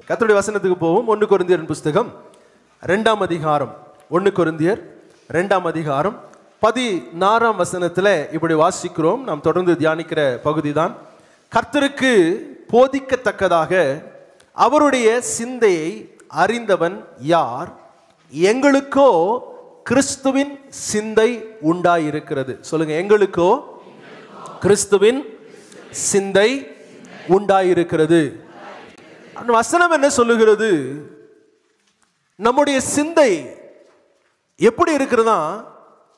கர்த்தருடைய வசனத்துக்கு போவோம். 1 கொரிந்தியர் புஸ்தகம் 2ஆம் அதிகாரம், 1 கொரிந்தியர் 2ஆம் அதிகாரம் 16ஆம் வசனத்தில் இப்படி வாசிக்கிறோம். நாம் தொடர்ந்து தியானிக்கிற பகுதி தான். கர்த்தருக்கு போதிக்கத்தக்கதாக அவருடைய சிந்தையை அறிந்தவன் யார்? எங்களுக்கோ கிறிஸ்துவின் சிந்தை உண்டாயிருக்கிறது. சொல்லுங்க, எங்களுக்கோ கிறிஸ்துவின் சிந்தை உண்டாயிருக்கிறது. அந்த வசனம் என்ன சொல்லுகிறது? நம்முடைய சிந்தை எப்படி இருக்கிறதா?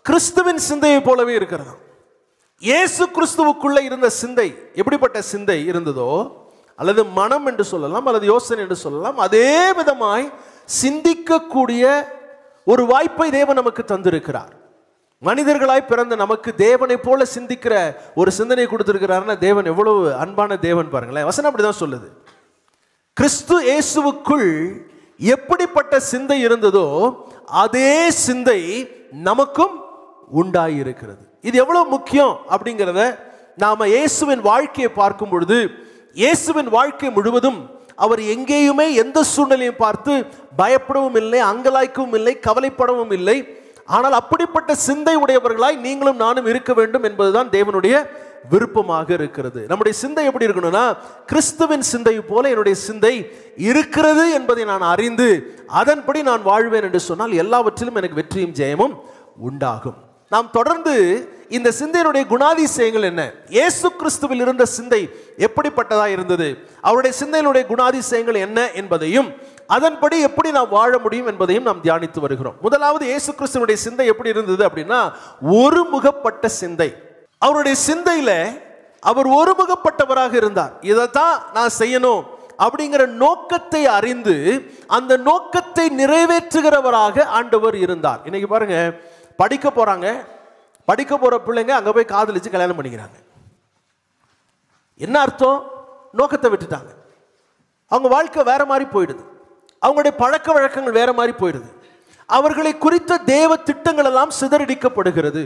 கிறிஸ்துவின் சிந்தையை போலவே இருக்கிறதா. இயேசு கிறிஸ்துவுக்குள்ள இருந்த சிந்தை எப்படிப்பட்ட சிந்தை இருந்ததோ, அல்லது மனம் என்று சொல்லலாம், அல்லது யோசனை என்று சொல்லலாம், அதே விதமாய் சிந்திக்கக்கூடிய ஒரு வாய்ப்பை தேவன் நமக்கு தந்திருக்கிறார். மனிதர்களாய் பிறந்த நமக்கு தேவனை போல சிந்திக்கிற ஒரு சிந்தனை கொடுத்திருக்கிறார்னா தேவன் எவ்வளவு அன்பான தேவன் பாருங்களேன். வசனம் அப்படிதான் சொல்லுது. கிறிஸ்து இயேசுவுக்குள் எப்படிப்பட்ட சிந்தை இருந்ததோ அதே சிந்தை நமக்கும் உண்டாயிருக்கிறது. இது எவ்வளவு முக்கியம் அப்படிங்கிறத நாம இயேசுவின் வாழ்க்கையை பார்க்கும் பொழுது, இயேசுவின் வாழ்க்கை முழுவதும் அவர் எங்கேயுமே எந்த சூழ்நிலையும் பார்த்து பயப்படவும் இல்லை, அங்கலாய்க்கவும் இல்லை, கவலைப்படவும் இல்லை. ஆனால் அப்படிப்பட்ட சிந்தை உடையவர்களாய் நீங்களும் நானும் இருக்க வேண்டும் என்பதுதான் தேவனுடைய விருப்பமாக இருக்கிறது. நம்முடைய சிந்தை எப்படி இருக்கணும்னா, கிறிஸ்துவின் சிந்தை போல என்னுடைய சிந்தை இருக்கிறது என்பதை நான் அறிந்து அதன்படி நான் வாழ்வேன் என்று சொன்னால் எல்லாவற்றிலும் எனக்கு வெற்றியும் ஜெயமும் உண்டாகும். நாம் தொடர்ந்து இந்த சிந்தையினுடைய குணாதிசயங்கள் என்ன, இயேசு கிறிஸ்துவில் இருந்த சிந்தை எப்படிப்பட்டதா இருந்தது, அவருடைய சிந்தையினுடைய குணாதிசயங்கள் என்ன என்பதையும் அதன்படி எப்படி நாம் வாழ முடியும் என்பதையும் நாம் தியானித்து வருகிறோம். முதலாவது, இயேசு கிறிஸ்துவினுடைய சிந்தை எப்படி இருந்தது அப்படின்னா, ஒருமுகப்பட்ட சிந்தை. அவருடைய சிந்தையில அவர் ஒருமுகப்பட்டவராக இருந்தார். இதைத்தான் நான் செய்யணும் அப்படிங்கிற நோக்கத்தை அறிந்து அந்த நோக்கத்தை நிறைவேற்றுகிறவராக ஆண்டவர் இருந்தார். இன்னைக்கு பாருங்க, படிக்க போறாங்க, படிக்க போற பிள்ளைங்க அங்க போய் காதலிச்சு கல்யாணம் பண்ணிக்கிறாங்க. என்ன அர்த்தம்? நோக்கத்தை விட்டுட்டாங்க. அவங்க வாழ்க்கை வேற மாதிரி போயிடுது, அவங்களுடைய பழக்க வழக்கங்கள் வேற மாதிரி போயிடுது, அவர்களை குறித்த தேவ திட்டங்கள் எல்லாம் சிதறடிக்கப்படுகிறது.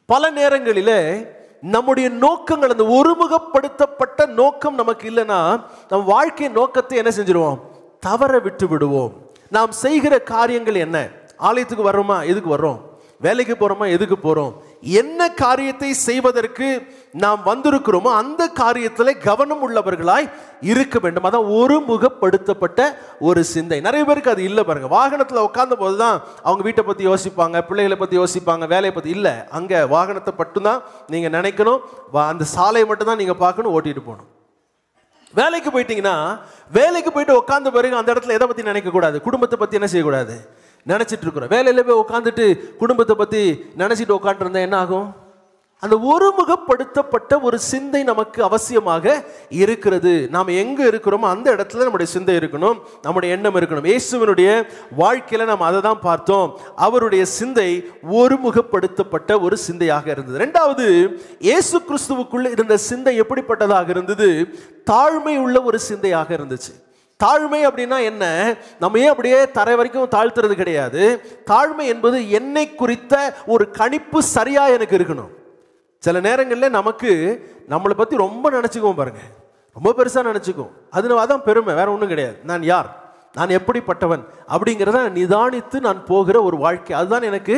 பல நேரங்களில் நம்முடைய நோக்கங்கள், அந்த ஒருமுகப்படுத்தப்பட்ட நோக்கம் நமக்கு இல்லைன்னா நம் வாழ்க்கை நோக்கத்தை என்ன செஞ்சிருவோம்? தவற விட்டு விடுவோம். நாம் செய்கிற காரியங்கள் என்ன? ஆலயத்துக்கு வர்றோமா? எதுக்கு வர்றோம்? வேலைக்கு போறோமா? எதுக்கு போறோம்? என்ன காரியத்தை செய்வதற்கு நாம் வந்திருக்கிறோமோ அந்த காரியத்தில் கவனம் உள்ளவர்களாய் இருக்க வேண்டும். அதான் ஒருமுகப்படுத்தப்பட்ட ஒரு சிந்தை. நிறைய பேருக்கு அது இல்லை பாருங்க. வாகனத்தில் உட்கார்ந்த போதுதான் அவங்க வீட்டை பற்றி யோசிப்பாங்க, பிள்ளைகளை பற்றி யோசிப்பாங்க, வேலையை பற்றி இல்லை. அங்கே வாகனத்தை மட்டும்தான் நீங்க நினைக்கணும், அந்த சாலையை மட்டும் தான் நீங்க பார்க்கணும், ஓட்டிட்டு போகணும். வேலைக்கு போயிட்டீங்கன்னா, வேலைக்கு போயிட்டு உட்கார்ந்த பிறகு அந்த இடத்துல எதை பற்றி நினைக்கக்கூடாது, குடும்பத்தை பற்றி என்ன செய்யக்கூடாது, நினைச்சிட்டு இருக்கிறோம். வேலையில போய் உட்காந்துட்டு குடும்பத்தை பத்தி நினைச்சிட்டு உட்காந்துருந்தா என்ன ஆகும்? அந்த ஒருமுகப்படுத்தப்பட்ட ஒரு சிந்தை நமக்கு அவசியமாக இருக்கிறது. நாம் எங்க இருக்கிறோமோ அந்த இடத்துல நம்முடைய சிந்தை இருக்கணும், நம்முடைய எண்ணம் இருக்கணும். இயேசுவினுடைய வாழ்க்கையில நாம் அதை தான் பார்த்தோம். அவருடைய சிந்தை ஒருமுகப்படுத்தப்பட்ட ஒரு சிந்தையாக இருந்தது. இரண்டாவது, இயேசு கிறிஸ்துவுக்குள்ள இருந்த சிந்தை எப்படிப்பட்டதாக இருந்தது? தாழ்மை உள்ள ஒரு சிந்தையாக இருந்துச்சு. தாழ்மை அப்படின்னா என்ன? நம்ம ஏன் அப்படியே தரை வரைக்கும் தாழ்த்துறது கிடையாது. தாழ்மை என்பது என்னை குறித்த ஒரு கணிப்பு சரியா எனக்கு இருக்கணும். சில நேரங்களில் நமக்கு நம்மளை பற்றி ரொம்ப நினச்சிக்குவோம் பாருங்க, ரொம்ப பெருசாக நினச்சிக்குவோம். அதான் பெருமை, வேற ஒன்றும் கிடையாது. நான் யார், நான் எப்படிப்பட்டவன் அப்படிங்கிறத நிதானித்து நான் போகிற ஒரு வாழ்க்கை, அதுதான் எனக்கு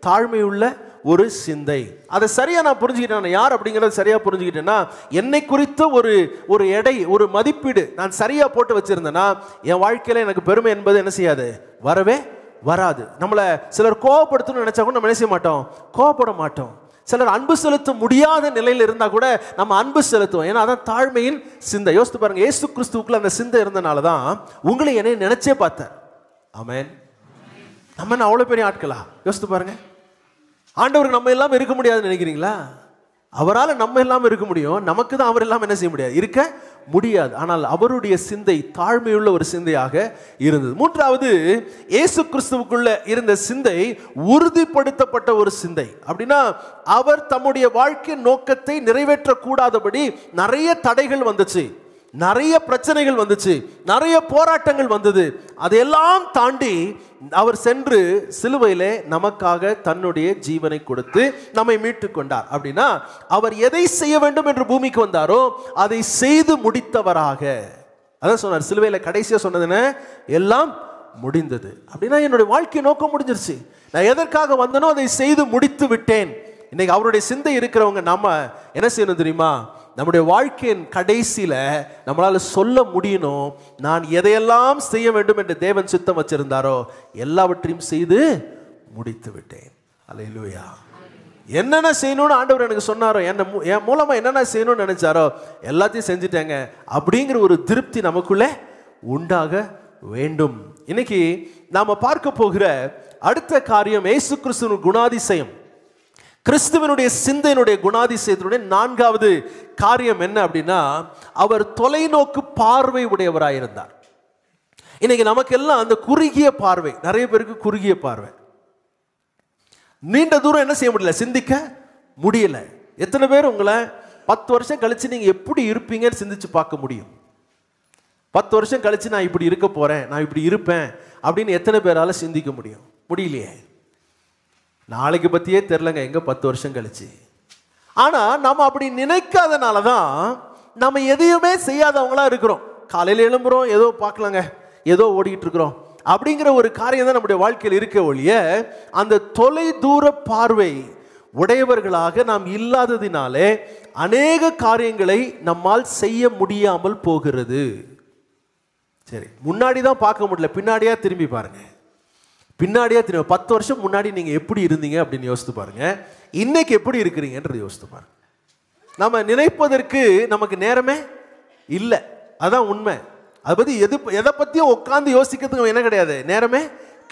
தாழ்மையுள்ள ஒரு சிந்தை. அதை சரியா நான் புரிஞ்சுக்கிட்டேன், யார் அப்படிங்கிறத சரியா புரிஞ்சுக்கிட்டேன்னா, என்னை குறித்த ஒரு எடை, ஒரு மதிப்பீடு நான் சரியா போட்டு வச்சிருந்தேன்னா என் வாழ்க்கையில எனக்கு பெருமை என்பது என்ன செய்யாது, வரவே வராது. நம்மளை சிலர் கோவப்படுத்தணும்னு நினைச்சா கூட நம்ம என்ன செய்ய மாட்டோம், கோவப்பட மாட்டோம். சிலர் அன்பு செலுத்த முடியாத நிலையில் இருந்தா கூட நம்ம அன்பு செலுத்துவோம். ஏன்னா அதான் தாழ்மையின் சிந்தை. யோசித்து பாருங்க, இயேசு கிறிஸ்துவுக்குள்ள அந்த சிந்தை இருந்தனால தான் உங்களை என்னை நினைச்சே பார்த்தேன். ஆமென். நம்ம அவ்வளவு பெரிய ஆட்களா? யோசித்து பாருங்க. ஆண்டவருக்கு நம்ம எல்லாம் இருக்க முடியாதுன்னு நினைக்கிறீங்களா? அவரால் நம்ம எல்லாம் இருக்க முடியும், நமக்கு தான் அவர் எல்லாம் என்ன செய்ய முடியாது, இருக்க முடியாது. ஆனால் அவருடைய சிந்தை தாழ்மையுள்ள ஒரு சிந்தையாக இருந்தது. மூன்றாவது, இயேசு கிறிஸ்துவுக்குள்ள இருந்த சிந்தை உறுதிப்படுத்தப்பட்ட ஒரு சிந்தை. அப்படின்னா அவர் தம்முடைய வாழ்க்கை நோக்கத்தை நிறைவேற்றக்கூடாதபடி நிறைய தடைகள் வந்துச்சு, நிறைய பிரச்சனைகள் வந்துச்சு, நிறைய போராட்டங்கள் வந்தது. அதையெல்லாம் தாண்டி அவர் சென்று சிலுவையிலே நமக்காக தன்னுடைய ஜீவனை கொடுத்து நம்மை மீட்டு கொண்டார். அப்படின்னா அவர் எதை செய்ய வேண்டும் என்று பூமிக்கு வந்தாரோ அதை செய்து முடித்தவராக. அதான் சொன்னார், சிலுவையில் கடைசியாக சொன்னதுன்னு எல்லாம் முடிந்தது. அப்படின்னா என்னுடைய வாழ்க்கை நோக்கம் முடிஞ்சிருச்சு. நான் எதற்காக வந்தனோ அதை செய்து முடித்து விட்டேன். இன்னைக்கு அவருடைய சிந்தை இருக்கிறவங்க நம்ம என்ன செய்யணும் தெரியுமா? நம்முடைய வாழ்க்கையின் கடைசியில் நம்மளால் சொல்ல முடியணும், நான் எதையெல்லாம் செய்ய வேண்டும் என்று தேவன் சித்தம் வச்சிருந்தாரோ எல்லாவற்றையும் செய்து முடித்து விட்டேன். அல்லேலூயா. என்னென்ன செய்யணும்னு ஆண்டவர் எனக்கு சொன்னாரோ, என் மூலமா என்னென்ன செய்யணும்னு நினைச்சாரோ எல்லாத்தையும் செஞ்சுட்டேங்க அப்படிங்கிற ஒரு திருப்தி நமக்குள்ளே உண்டாக வேண்டும். இன்னைக்கு நாம பார்க்க போகிற அடுத்த காரியம் இயேசு கிறிஸ்துவின் குணாதிசயம், கிறிஸ்துவனுடைய சிந்தையினுடைய குணாதிசயத்தினுடைய நான்காவது காரியம் என்ன அப்படின்னா, அவர் தொலைநோக்கு பார்வை உடையவராயிருந்தார். இன்னைக்கு நமக்கெல்லாம் அந்த குறுகிய பார்வை, நிறைய பேருக்கு குறுகிய பார்வை, நீண்ட தூரம் என்ன செய்ய முடியல, சிந்திக்க முடியல. எத்தனை பேர் உங்களை 10 வருஷம் கழிச்சு நீங்க எப்படி இருப்பீங்கன்னு சிந்திச்சு பார்க்க முடியும்? 10 வருஷம் கழிச்சு நான் இப்படி இருக்க போறேன், நான் இப்படி இருப்பேன் அப்படின்னு எத்தனை பேரால சிந்திக்க முடியும்? முடியலையே. நாளைக்கு பத்தியே தெரிலங்க எங்க 10 வருஷம் கழிச்சு. ஆனா நம்ம அப்படி நினைக்காதனால தான் நம்ம எதையுமே செய்யாதவங்களா இருக்கிறோம். காலையில் எழும்புறோம், ஏதோ பார்க்கலாங்க, ஏதோ ஓடிக்கிட்டு இருக்கிறோம் அப்படிங்கிற ஒரு காரியம் தான் நம்முடைய வாழ்க்கையில் இருக்க ஒழிய, அந்த தொலை தூர பார்வை உடையவர்களாக நாம் இல்லாததினாலே அநேக காரியங்களை நம்மால் செய்ய முடியாமல் போகிறது. சரி, முன்னாடி தான் பார்க்க முடியல, பின்னாடியா திரும்பி பாருங்க. பின்னாடியா திரும்பி 10 வருஷம் முன்னாடி நீங்க எப்படி இருந்தீங்க அப்படின்னு யோசித்து பாருங்க, இன்னைக்கு எப்படி இருக்கிறீங்கன்றது யோசித்து பாருங்க. நம்ம நினைப்பதற்கு நமக்கு நேரமே இல்லை, அதான் உண்மை. அதை பற்றி எதை பற்றியும் உட்காந்து யோசிக்கிறதுக்கு என்ன கிடையாது, நேரமே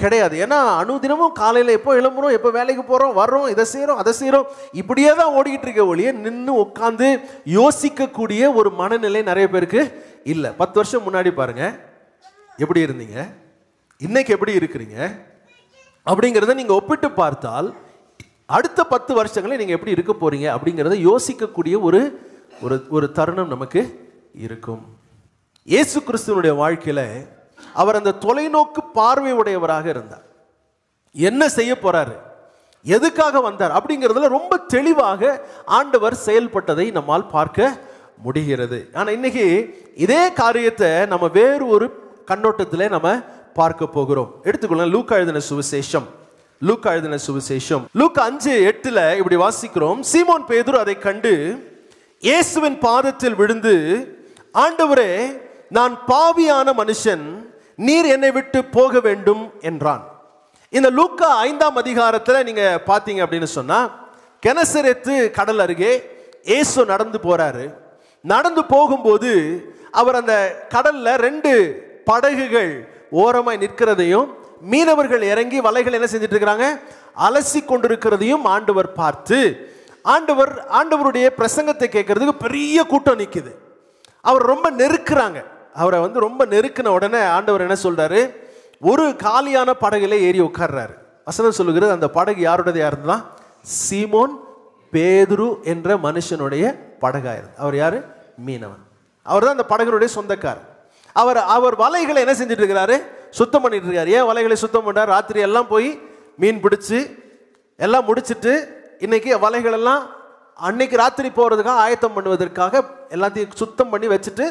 கிடையாது. ஏன்னா அனுதினமும் காலையில் எப்போ எழும்புறோம், எப்போ வேலைக்கு போகிறோம், வர்றோம், இதை செய்கிறோம், அதை செய்கிறோம், இப்படியே தான் ஓடிக்கிட்டு இருக்க ஒழிய நின்று உட்காந்து யோசிக்கக்கூடிய ஒரு மனநிலை நிறைய பேருக்கு இல்லை. 10 வருஷம் முன்னாடி பாருங்க எப்படி இருந்தீங்க, இன்னைக்கு எப்படி இருக்கிறீங்க அப்படிங்கிறத நீங்கள் ஒப்பிட்டு பார்த்தால் அடுத்த 10 வருஷங்களில் நீங்கள் எப்படி இருக்க போறீங்க அப்படிங்கிறத யோசிக்கக்கூடிய ஒரு தருணம் நமக்கு இருக்கும். இயேசு கிறிஸ்துவனுடைய வாழ்க்கையில அவர் அந்த தொலைநோக்கு பார்வை உடையவராக இருந்தார். என்ன செய்ய போறாரு, எதுக்காக வந்தார் அப்படிங்கிறதுல ரொம்ப தெளிவாக ஆண்டவர் செயல்பட்டதை நம்மால் பார்க்க முடிகிறது. ஆனா இன்னைக்கு இதே காரியத்தை நம்ம வேறு ஒரு கண்ணோட்டத்திலே நம்ம பார்க்க போகிறோம். எடுத்துக்கொள்ளலாம் லூக்கா எழுதின சுவிசேஷம். லூக்கா எழுதின சுவிசேஷம் லூக்கா 5:8 இப்படி வாசிக்கிறோம். சீமோன் பேதுரு அதை கண்டு இயேசுவின் பாதத்தில் விழுந்து, ஆண்டவரே, நான் பாவியான மனுஷன், நீர் என்னை விட்டு போக வேண்டும் என்றான். இந்த லூக்கா 5ஆம் அதிகாரத்தில் நீங்க பார்த்தீங்க அப்படின்னு சொன்னா, கெனசரேத்து கடல் அருகே இயேசு நடந்து போறாரு. நடந்து போகும்போது அவர் அந்த கடல்ல 2 படகுகள் ஓரமாய் நிற்கிறதையும், மீனவர்கள் இறங்கி வலைகள் என்ன செஞ்சிட்டு இருக்கிறாங்க, அலசி கொண்டிருக்கிறதையும் ஆண்டவர் பார்த்து, ஆண்டவருடைய பிரசங்கத்தை கேட்கறதுக்கு பெரிய கூட்டம் நிற்குது. அவர் ரொம்ப நெருக்குறாங்க. அவரை ரொம்ப நெருக்கின உடனே ஆண்டவர் என்ன சொல்றாரு, ஒரு காலியான படகுல ஏறி உட்கார்றாரு. வசனம் சொல்லுகிறது, அந்த படகு யாருடையதா இருந்தா, சீமோன் பேதுரு என்ற மனுஷனுடைய படகா இருந்து. அவர் யாரு, மீனவன். அவர் தான் அந்த படகுடைய சொந்தக்காரர். அவர் வலைகளை என்ன செஞ்சுட்டு இருக்கிறாரு, சுத்தம் பண்ணிட்டு இருக்காரு. ஏன் வலைகளை சுத்தம் பண்றாரு, ராத்திரி எல்லாம் போய் மீன் பிடிச்சு எல்லாம் முடிச்சுட்டு இன்னைக்கு வலைகள் எல்லாம் அன்னைக்கு ராத்திரி போறதுக்காக ஆயத்தம் பண்ணுவதற்காக எல்லாத்தையும் சுத்தம் பண்ணி வச்சுட்டு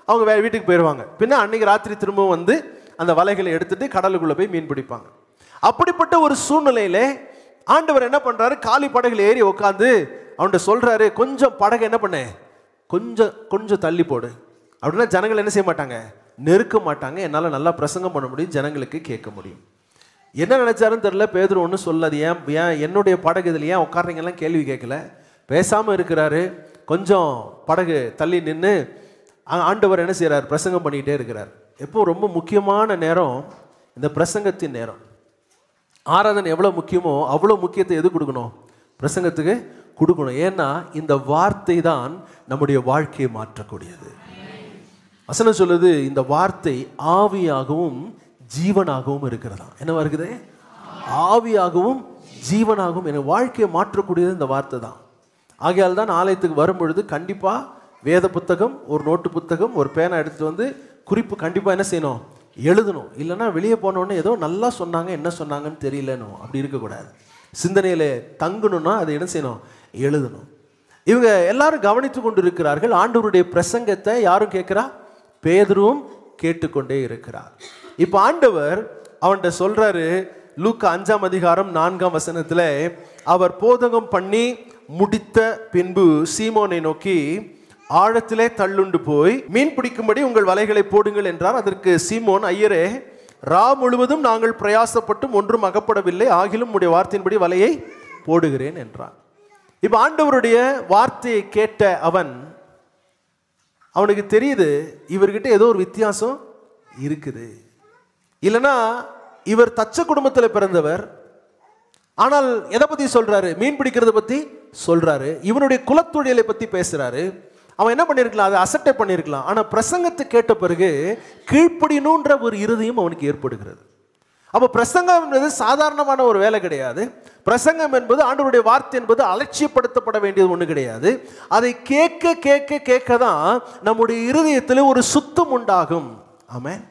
அவங்க வீட்டுக்கு போயிடுவாங்க. பின்ன அன்னைக்கு ராத்திரி திரும்பவும் வந்து அந்த வலைகளை எடுத்துட்டு கடலுக்குள்ள போய் மீன் பிடிப்பாங்க. அப்படிப்பட்ட ஒரு சூழ்நிலையில ஆண்டவர் என்ன பண்றாரு, காலி படகுல ஏறி உட்காந்து அவன்கிட்ட சொல்றாரு, கொஞ்சம் படகு என்ன பண்ண, கொஞ்சம் தள்ளி போடு அப்படின்னா ஜனங்கள் என்ன செய்ய மாட்டாங்க, நெருக்க மாட்டாங்க. என்னால் நல்லா பிரசங்கம் பண்ண முடியும், ஜனங்களுக்கு கேட்க முடியும். என்ன நினைச்சாருன்னு தெரியல. பேதுரு ஒன்றும் சொல்லாது, ஏன் என்னுடைய படகு இதில் ஏன் உட்கார்றீங்கலாம் கேள்வி கேட்கல, பேசாமல் இருக்கிறாரு. கொஞ்சம் படகு தள்ளி நின்று ஆண்டவர் என்ன செய்கிறார், பிரசங்கம் பண்ணிக்கிட்டே இருக்கிறார். எப்போ ரொம்ப முக்கியமான நேரம் இந்த பிரசங்கத்தின் நேரம். ஆராதனை எவ்வளோ முக்கியமோ அவ்வளோ முக்கியத்தை எது கொடுக்கணும், பிரசங்கத்துக்கு கொடுக்கணும். ஏன்னா இந்த வார்த்தை தான் நம்முடைய வாழ்க்கையை மாற்றக்கூடியது. வசனம் சொல்லுது, இந்த வார்த்தை ஆவியாகவும் ஜீவனாகவும் இருக்கிறதா. என்னவா இருக்குது, ஆவியாகவும் ஜீவனாகவும். எனக்கு வாழ்க்கையை மாற்றக்கூடியது இந்த வார்த்தை தான். ஆகையால் தான் ஆலயத்துக்கு வரும்பொழுது கண்டிப்பாக வேத புத்தகம், ஒரு நோட்டு புத்தகம், ஒரு பேனா எடுத்துகிட்டு வந்து குறிப்பு கண்டிப்பாக என்ன செய்யணும், எழுதணும். இல்லைன்னா வெளியே போனோடனே ஏதோ நல்லா சொன்னாங்க, என்ன சொன்னாங்கன்னு தெரியலன்னு அப்படி இருக்கக்கூடாது. சிந்தனையில் தங்கணும்னா அதை என்ன செய்யணும், எழுதணும். இவங்க எல்லாரும் கவனித்து கொண்டு இருக்கிறார்கள். ஆண்டவருடைய பிரசங்கத்தை யாரும் கேட்குறா, பேதுருவும் கேட்டுக்கொண்டே இருக்கிறார். இப்ப ஆண்டவர் அவன்கிட்ட சொல்றாரு, லூக்கா 5ஆம் அதிகாரம் 4ஆம் வசனத்துல, அவர் போதகம் பண்ணி முடித்த பின்பு சீமோனை நோக்கி, ஆழத்திலே தள்ளுண்டு போய் மீன் பிடிக்கும்படி உங்கள் வலைகளை போடுங்கள் என்றார். அதற்கு சீமோன், ஐயரே, ரா முழுவதும் நாங்கள் பிரயாசப்பட்டும் ஒன்றும் அகப்படவில்லை, ஆகிலும் உடைய வார்த்தையின்படி வலையை போடுகிறேன் என்றான். இப்ப ஆண்டவருடைய வார்த்தையை கேட்ட அவனுக்கு தெரியுது, இவர்கிட்ட ஏதோ ஒரு வித்தியாசம் இருக்குது. இல்லைன்னா இவர் தச்ச குடும்பத்தில் பிறந்தவர், ஆனால் எதை பத்தி சொல்றாரு? மீன் பிடிக்கிறத பத்தி சொல்றாரு. இவனுடைய குலத்தொழிலை பத்தி பேசுறாரு. அவன் என்ன பண்ணிருக்கலாம்? அதை அசட்டை பண்ணிருக்கலாம். ஆனா பிரசங்கத்தை கேட்ட பிறகு கீழ்ப்படியணுன்ற ஒரு இருதயம் அவனுக்கு ஏற்படுகிறது. அப்போ பிரசங்கம் என்பது சாதாரணமான ஒரு வேலை கிடையாது. பிரசங்கம் என்பது, ஆண்டவருடைய வார்த்தை என்பது அலட்சியப்படுத்தப்பட வேண்டியது ஒன்று கிடையாது. அதை கேட்க கேட்க கேட்க தான் நம்முடைய இருதயத்தில் ஒரு சுத்தம் உண்டாகும். ஆமென்.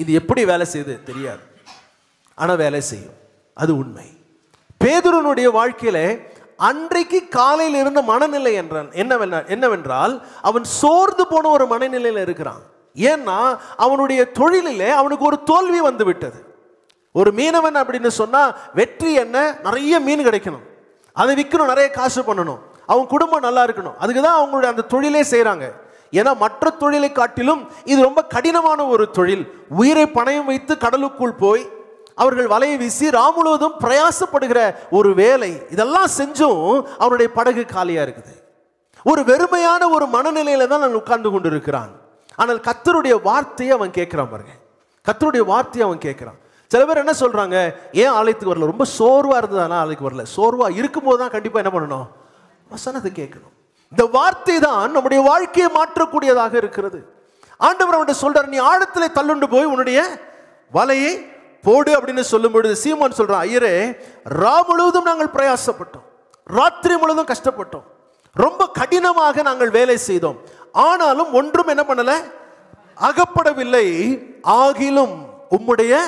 இது எப்படி வேலை செய்யுது தெரியாது, ஆனா வேலை செய்யும். அது உண்மை. பேதுருனுடைய வாழ்க்கையில அன்றைக்கு காலையில் இருந்த மனநிலை என்னவென்றால், அவன் சோர்ந்து போன ஒரு மனநிலையில் இருக்கிறான். ஏன்னா அவனுடைய தொழிலிலே அவனுக்கு ஒரு தோல்வி வந்து விட்டது. ஒரு மீனவன் அப்படின்னு சொன்னா வெற்றி என்ன? நிறைய மீன் கிடைக்கணும், அதை விற்கணும், நிறைய காசு பண்ணணும், அவன் குடும்பம் நல்லா இருக்கணும். அதுக்கு தான் அவங்களுடைய அந்த தொழிலே செய்கிறாங்க. ஏன்னா மற்ற தொழிலை காட்டிலும் இது ரொம்ப கடினமான ஒரு தொழில். உயிரை பணயம் வைத்து கடலுக்குள் போய் அவர்கள் வலையை வீசி முழுவதும் பிரயாசப்படுகிற ஒரு வேலை. இதெல்லாம் செஞ்சும் அவனுடைய படகு காலியா இருக்குது. ஒரு வெறுமையான ஒரு மனநிலையில தான் நான் உட்கார்ந்து கொண்டு இருக்கிறான். ஆனால் கர்த்தருடைய வார்த்தையை அவன் கேட்கிறான் பாருங்க. கர்த்தருடைய வார்த்தையை அவன் கேட்கிறான். சில பேர் என்ன சொல்றாங்க, ஏன் ஆலயத்துக்கு வரல? ரொம்ப சோர்வா இருந்ததுனா ஆலயத்துக்கு வரல. சோர்வா இருக்கும்போது தான் கண்டிப்பா என்ன பண்ணணும்? வசனத்தை கேட்கணும். இந்த வார்த்தை தான் நம்முடைய வாழ்க்கையை மாற்றக்கூடியதாக இருக்கிறது. ஆண்டவர் அவன்கிட்ட சொல்றாரு, நீ ஆழத்திலே தள்ளுண்டு போய் உன்னுடைய வலையை போடு அப்படின்னு சொல்லும் பொழுது சீமோன் சொல்றான், ஐயரே, ரா முழுவதும் நாங்கள் பிரயாசப்பட்டோம், ராத்திரி முழுவதும் கஷ்டப்பட்டோம், ரொம்ப கடினமாக நாங்கள் வேலை செய்தோம், ஆனாலும் ஒன்றும் என்ன பண்ணல, அகப்படவில்லை, ஆகிலும் உம்முடைய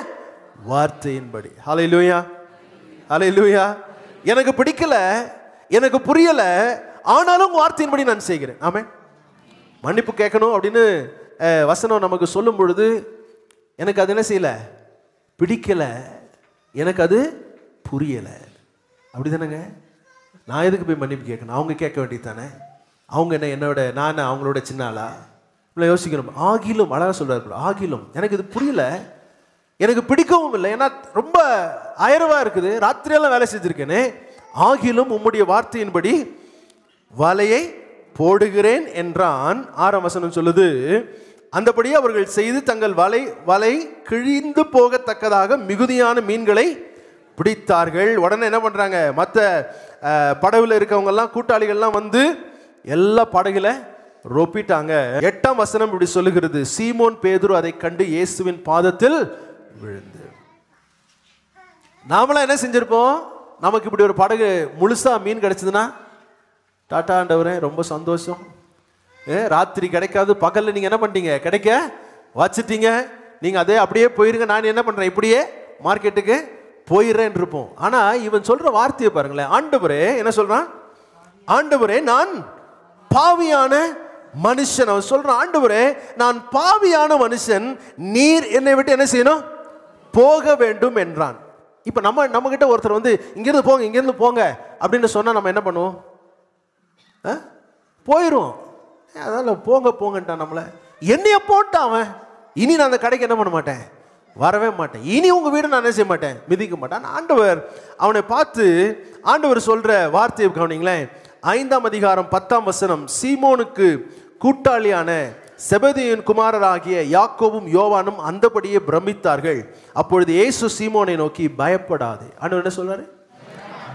வார்த்தையின்படி. ஹல்லேலூயா, ஹல்லேலூயா. எனக்கு பிடிக்கல, எனக்கு புரியல, ஆனாலும் வார்த்தையின்படி நான் செய்கிறேன். ஆமென். மன்னிப்பு கேட்கணும் அப்படின்னு வசனம் நமக்கு சொல்லும் பொழுது எனக்கு அது என்ன செய்யல, பிடிக்கல, எனக்கு அது புரியல. அப்படிதானங்க? நான் எதுக்கு போய் மன்னிப்பு கேட்கணும்? அவங்க கேட்க வேண்டியது தானே. அவங்க என்ன என்னோட, நான் அவங்களோட சின்ன ஆளா? இல்லை, யோசிக்கணும். ஆகிலும், அழகாக சொல்றாரு, ஆகிலும் எனக்கு இது புரியல, எனக்கு பிடிக்கவும் இல்லை, ஏன்னா ரொம்ப அயர்வா இருக்குது, ராத்திரியெல்லாம் வேலை செஞ்சிருக்கேனே, ஆகிலும் உம்முடைய வார்த்தையின்படி வலையை போடுகிறேன் என்றான். 6ஆம் வசனம் சொல்லுது, அந்தபடி அவர்கள் செய்து தங்கள் வலை கிழிந்து போகத்தக்கதாக மிகுதியான மீன்களை பிடித்தார்கள். உடனே என்ன பண்றாங்க, மற்ற படகுல இருக்கவங்க எல்லாம், கூட்டாளிகள்லாம் வந்து எல்லா படகுல ரொப்பிட்டாங்க. 8ஆம் வசனம் இப்படி சொல்லுகிறது, சீமோன் பேதுரு அதை கண்டு இயேசுவின் பாதத்தில் விழுந்து. நாமெல்லாம் என்ன செஞ்சிருப்போம்? நமக்கு இப்படி ஒரு படகு முழுசா மீன் கிடைச்சதுன்னா, டாட்டா ஆண்டவரே, ரொம்ப சந்தோஷம், ராத்திரி கிடைக்காது, பகல்ல நீங்க என்ன பண்ணிட்டீங்க, கிடைக்க வச்சுட்டீங்க, நீங்க அதே அப்படியே போயிருங்க, நான் என்ன பண்றேன், இப்படியே மார்க்கெட்டுக்கு போயிடுறேன் இருப்போம். ஆனா இவன் சொல்ற வார்த்தையை பாருங்களேன். ஆண்டவரே என்ன சொல்றான்? ஆண்டவரே, நான் பாவியான மனுஷன். அவன் சொல்றான், ஆண்டவரே, நான் பாவியான மனுஷன், நீர் என்னை விட்டு என்ன செய்யணும், போக வேண்டும் என்றான். இப்ப நம்ம கிட்ட ஒருத்தர் வந்து இங்கிருந்து போங்க, இங்கிருந்து போங்க அப்படின்னு சொன்னா நம்ம என்ன பண்ணுவோம்? போயிரும். அதனால போங்க போங்கன்ட்டான் நம்மள. என்னைய போட்டான் அவன். இனி நான் அந்த கடைக்கு என்ன பண்ண மாட்டேன், வரவே மாட்டேன். இனி உங்க வீடு நான் என்ன செய்ய மாட்டேன், மிதிக்க மாட்டேன். ஆண்டவர் அவனை பார்த்து ஆண்டவர் சொல்ற வார்த்தையை கவனிங்களேன். 5ஆம் அதிகாரம் 10ஆம் வசனம், சீமோனுக்கு கூட்டாளியான செபதேயுவின் குமாரராகிய யாக்கோபும் யோவானும் அந்தபடியே பிரமித்தார்கள். அப்பொழுது இயேசு சீமோனை நோக்கி, பயப்படாதே. ஆண்டவர் என்ன சொல்றாரு?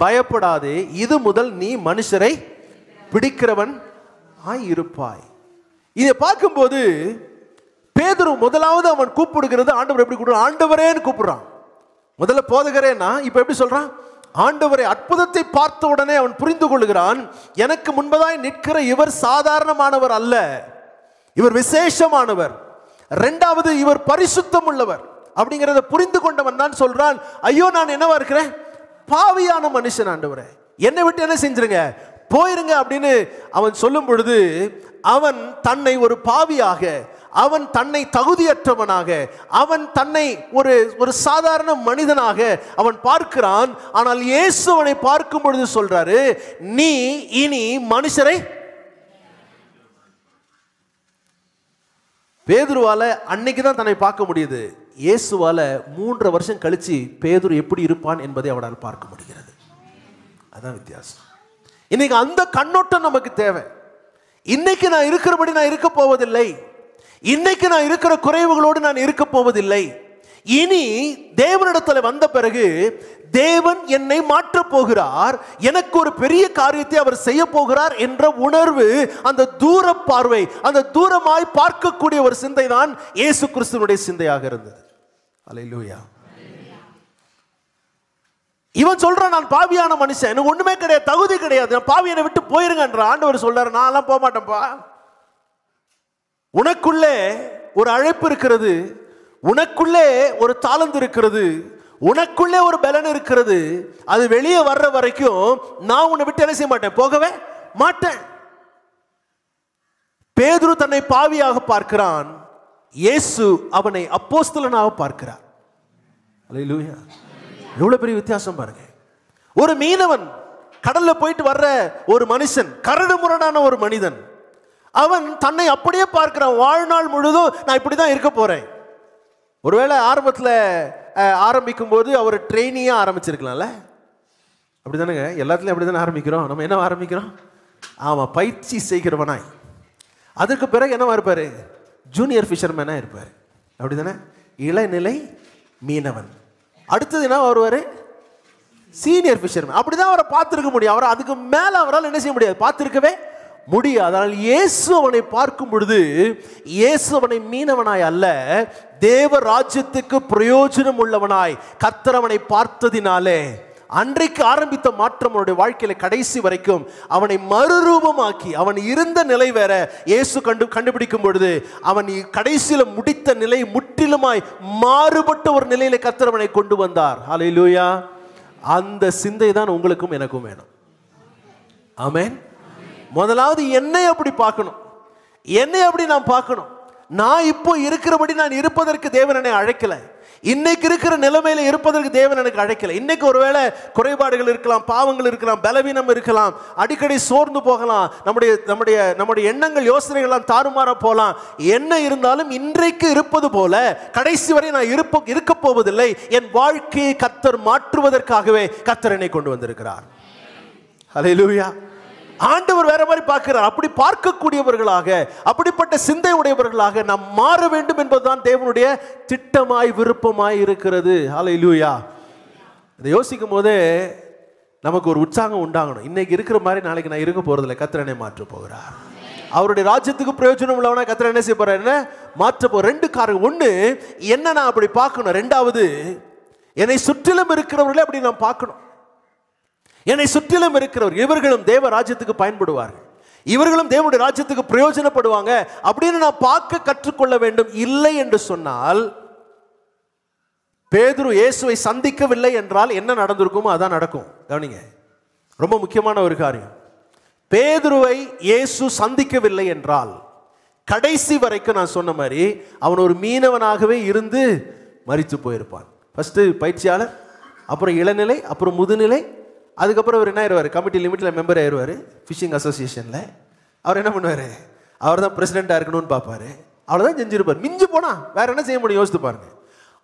பயப்படாதே, இது முதல் நீ மனுஷரை பிடிக்கிறவன் இருப்பாய். இதை பார்க்கும்போது பேதுரு முதலாவது அவன் கூப்பிடுகிறது, ஆண்டவர் எப்படி கூப்பிடுறான்? ஆண்டவரேன்னு கூப்பிடுறான். முதல்ல போதகரேன்னா, இப்ப எப்படி சொல்றான்? ஆண்டவரை. அற்புதத்தை பார்த்த உடனே அவன் புரிந்து கொள்கிறான், எனக்கு முன்பதாய் நிற்கிற இவர் சாதாரணமானவர் அல்ல, இவர் விசேஷமானவர். இரண்டாவது, இவர் பரிசுத்தம் உள்ளவர் அப்படிங்கிறத புரிந்து கொண்டவன் தான் சொல்றான், ஐயோ, நான் என்னவா இருக்கிறேன், பாவியான மனுஷன், ஆண்டவரே, என்னை விட்டு என்ன செஞ்சிருங்க, போயிருங்க அப்படின்னு அவன் சொல்லும் பொழுது அவன் தன்னை ஒரு பாவியாக, அவன் தன்னை தகுதியற்றவனாக, அவன் தன்னை ஒரு சாதாரண மனிதனாக அவன் பார்க்கிறான். ஆனால் இயேசு அவனை பார்க்கும் பொழுது சொல்றாரு, நீ இனி மனுஷரை. பேதுருவால அன்னைக்கு தான் தன்னை பார்க்க முடியுது. இயேசுவால 3 வருஷம் கழிச்சு பேதுரு எப்படி இருப்பான் என்பதை அவனால் பார்க்க முடிகிறது. அதான் வித்தியாசம். இன்னைக்கு அந்த கண்ணோட்டம் நமக்கு தேவை. இன்னைக்கு நான் இருக்கிறபடி நான் இருக்க போவதில்லை. இன்னைக்கு நான் இருக்கிற குறைவுகளோடு நான் இருக்க போவதில்லை. இனி தேவனிடத்தில் வந்த பிறகு தேவன் என்னை மாற்றப் போகிறார், எனக்கு ஒரு பெரிய காரியத்தை அவர் செய்ய போகிறார் என்ற உணர்வு, அந்த தூர பார்வை, அந்த தூரமாய் பார்க்கக்கூடிய ஒரு சிந்தை தான் இயேசு கிறிஸ்துவினுடைய சிந்தையாக இருந்தது. அல்லேலூயா. இவன் சொல்றான், நான் பாவியான மனுஷன், எனக்கு ஒண்ணுமே கிடையாது, தகுதி கிடையாது, நான் பாவியனை விட்டு போயிருங்கன்ற. ஆண்டவர் சொல்றாரு, நான் எல்லாம் போக மாட்டேன்ப்பா. உனக்குள்ளே ஒரு அழைப்பு இருக்கிறது, உனக்குள்ளே ஒரு தாளந்து இருக்கிறது, உனக்குள்ளே ஒரு பலன் இருக்கிறது. அது வெளியே வர்ற வரைக்கும் நான் உன்னை விட்டு என்ன செய்ய மாட்டேன், போகவே மாட்டேன். பேதுரு தன்னை பாவியாக பார்க்கிறான், இயேசு அவனை அப்போஸ்தலனாக பார்க்கிறார். அல்லேலூயா. எவ்வளவு பெரிய வித்தியாசம் பாருங்க. ஒரு மீனவன், கடல்ல போயிட்டு வர்ற ஒரு மனுஷன், கரடு முரடான ஒரு மனிதன், அவன் தன்னை அப்படியே பார்க்கிறான். வாழ்நாள் முழுதும் நான் இப்படிதான் இருக்க போறேன். ஒருவேளை ஆரம்பத்தில் ஆரம்பிக்கும் போது அவர் ட்ரெயினியா ஆரம்பிச்சிருக்கலாம்ல. அப்படிதானுங்க, எல்லாத்துலயும் அப்படிதானே ஆரம்பிக்கிறோம். நம்ம என்ன ஆரம்பிக்கிறோம்? ஆமா, பயிற்சி செய்கிறவனாய். அதுக்கு பிறகு என்னவா இருப்பாரு? ஜூனியர் ஃபிஷர்மேனா இருப்பாரு. அப்படிதானே? இளநிலை மீனவன். அடுத்தது என்ன வருவாரு? Senior fisherman. அப்படிதான் அவரை பார்த்திருக்க முடியும். அவர் அதுக்கு மேல அவரால் என்ன செய்ய முடியாது, பார்த்திருக்கவே முடியாது. அதனால் இயேசு அவனை பார்க்கும் பொழுது, இயேசு அவனை மீனவனாய் அல்ல, தேவ ராஜ்யத்துக்கு பிரயோஜனம் உள்ளவனாய் கர்த்தர் அவனை பார்த்ததினாலே அன்றைக்கு ஆரம்பித்த மாற்றம் அவனுடைய வாழ்க்கையில கடைசி வரைக்கும் அவனை மறுரூபமாக்கி, அவன் இருந்த நிலை வேற, இயேசு கண்டுபிடிக்கும் பொழுது அவன் கடைசியில முடித்த நிலை முற்றிலுமாய் மாறுபட்ட ஒரு நிலையில கர்த்தர் அவனை கொண்டு வந்தார். ஹல்லேலூயா. அந்த சிந்தை தான் உங்களுக்கும் எனக்கும் வேணும். ஆமென். முதலாவது என்னை அப்படி பார்க்கணும், என்னை அப்படி நான் பார்க்கணும். நான் இப்போ இருக்கிறபடி நான் இருப்பதற்கு தேவன் என்னை அழைக்கல. இன்னைக்கு இருக்கிற நிலைமையில இருப்பதற்கு தேவன் எனக்கு அழைக்கல. இன்னைக்கு ஒருவேளை குறைபாடுகள் இருக்கலாம், பாவங்கள் இருக்கலாம், பலவீனம் இருக்கலாம், அடிக்கடி சோர்ந்து போகலாம், நம்முடைய எண்ணங்கள் யோசனைகள்லாம் தாறுமாற போகலாம். என்ன இருந்தாலும் இன்றைக்கு இருப்பது போல கடைசி வரை நான் இருக்க போவதில்லை. என் வாழ்க்கையை கர்த்தர் மாற்றுவதற்காகவே கர்த்தர் என்னை கொண்டு வந்திருக்கிறார். ஹல்லேலூயா. ஆண்டவர் வேற மாதிரி பார்க்கிறார். அப்படி பார்க்கக்கூடியவர்களாக, அப்படிப்பட்ட சிந்தை உடையவர்களாக நாம் மாற வேண்டும் என்பதுதான் தேவனுடைய திட்டமாய் விருப்பமாய் இருக்கிறது. ஹல்லேலூயா. இதை யோசிக்கும் போதே நமக்கு ஒரு உற்சாகம் உண்டாகணும். இன்னைக்கு இருக்கிற மாதிரி நாளைக்கு நான் இருக்க போறதில்லை, கர்த்தர் என்னை மாற்ற போகிறார். அவருடைய ராஜ்யத்துக்கு பிரயோஜனம் உள்ளவனா கர்த்தர் என்ன செய்ய போறார், என்ன மாற்ற போற. 2 காரணம். ஒண்ணு, என்ன நான் அப்படி பார்க்கணும். 2வது, என்னை சுற்றிலும் இருக்கிறவர்களே அப்படி நான் பார்க்கணும். என்னை சுற்றிலும் இருக்கிறவர், இவர்களும் தேவ ராஜ்யத்துக்கு பயன்படுவார்கள், இவர்களும் தேவனுடைய ராஜ்யத்துக்கு பிரயோஜனப்படுவாங்க அப்படின்னு நான் பார்க்க கற்றுக்கொள்ள வேண்டும். இல்லை என்று சொன்னால், பேதுரு இயேசுவை சந்திக்கவில்லை என்றால் என்ன நடந்திருக்குமோ அதான் நடக்கும். கவனிங்க, ரொம்ப முக்கியமான ஒரு காரியம். பேதுருவை இயேசு சந்திக்கவில்லை என்றால் கடைசி வரைக்கும் நான் சொன்ன மாதிரி அவன் ஒரு மீனவனாகவே இருந்து மரித்து போயிருப்பான். ஃபர்ஸ்ட் பயிற்சியாளர், அப்புறம் இளநிலை, அப்புறம் முதுநிலை, அதுக்கப்புறம் அவர் என்ன ஆயிடுவார், கமிட்டி லிமிட்டில் மெம்பர் ஆயிடுவார். ஃபிஷிங் அசோசியேஷனில் அவர் என்ன பண்ணுவார், அவர் தான் பிரசிடெண்ட்டாக இருக்கணும்னு பார்ப்பாரு. அவ்வளோதான் செஞ்சிருப்பார். மிஞ்சி போனா வேற என்ன செய்ய முடியும், யோசித்து பாருங்க.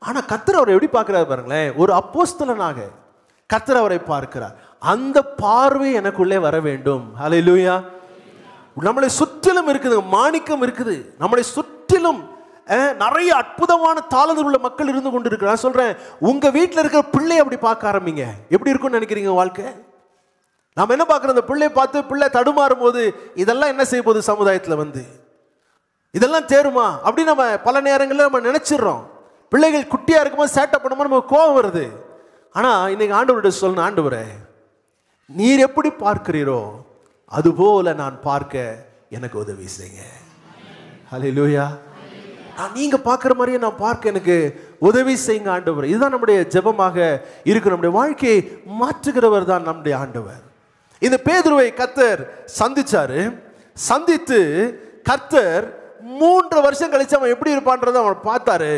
ஆனால் கர்த்தர் அவரை எப்படி பார்க்கிறார் பாருங்களேன். ஒரு அப்போஸ்தலனாக கர்த்தர் அவரை பார்க்கிறார். அந்த பார்வை எனக்குள்ளே வர வேண்டும். ஹல்லேலூயா. நம்மளை சுற்றிலும் இருக்குது, மாணிக்கம் இருக்குது, நம்மளை சுற்றிலும் நிறைய அற்புதமான தாளந்து உள்ள மக்கள் இருந்து கொண்டு இருக்கிற. நான் சொல்றேன், உங்க வீட்டில் இருக்கிற பிள்ளை அப்படி பார்க்க ஆரம்பிங்க. எப்படி இருக்கும்னு நினைக்கிறீங்க வாழ்க்கை? நாம என்ன பார்க்கிறோம், அந்த பிள்ளையை பார்த்து பிள்ளை தடுமாறும் போது இதெல்லாம் என்ன செய்ய போகுது சமுதாயத்தில் வந்து, இதெல்லாம் தேருமா அப்படின்னு நம்ம பல நேரங்களில் நம்ம நினைச்சிடறோம். பிள்ளைகள் குட்டியா இருக்கும்போது சேட்டை பண்ணும்போது நமக்கு கோபம் வருது. ஆனா இன்னைக்கு ஆண்டவருடைய சொல்லணும், ஆண்டவரே நீர் எப்படி பார்க்கிறீரோ அதுபோல நான் பார்க்க எனக்கு உதவி செய்யுங்க. ஹல்லேலூயா. நீங்க பார்க்குற மாதிரியே நான் பார்க்க எனக்கு உதவி செய்யுங்க ஆண்டவர். இதுதான் நம்முடைய ஜெபமாக இருக்கு. நம்முடைய வாழ்க்கையை மாற்றுகிறவர் தான் நம்முடைய ஆண்டவர். இந்த பேதுருவை கர்த்தர் சந்திச்சாரு. சந்தித்து கர்த்தர் 3 வருஷம் கழிச்சு அவன் எப்படி இருப்பான்றதை அவன் பார்த்தாரு.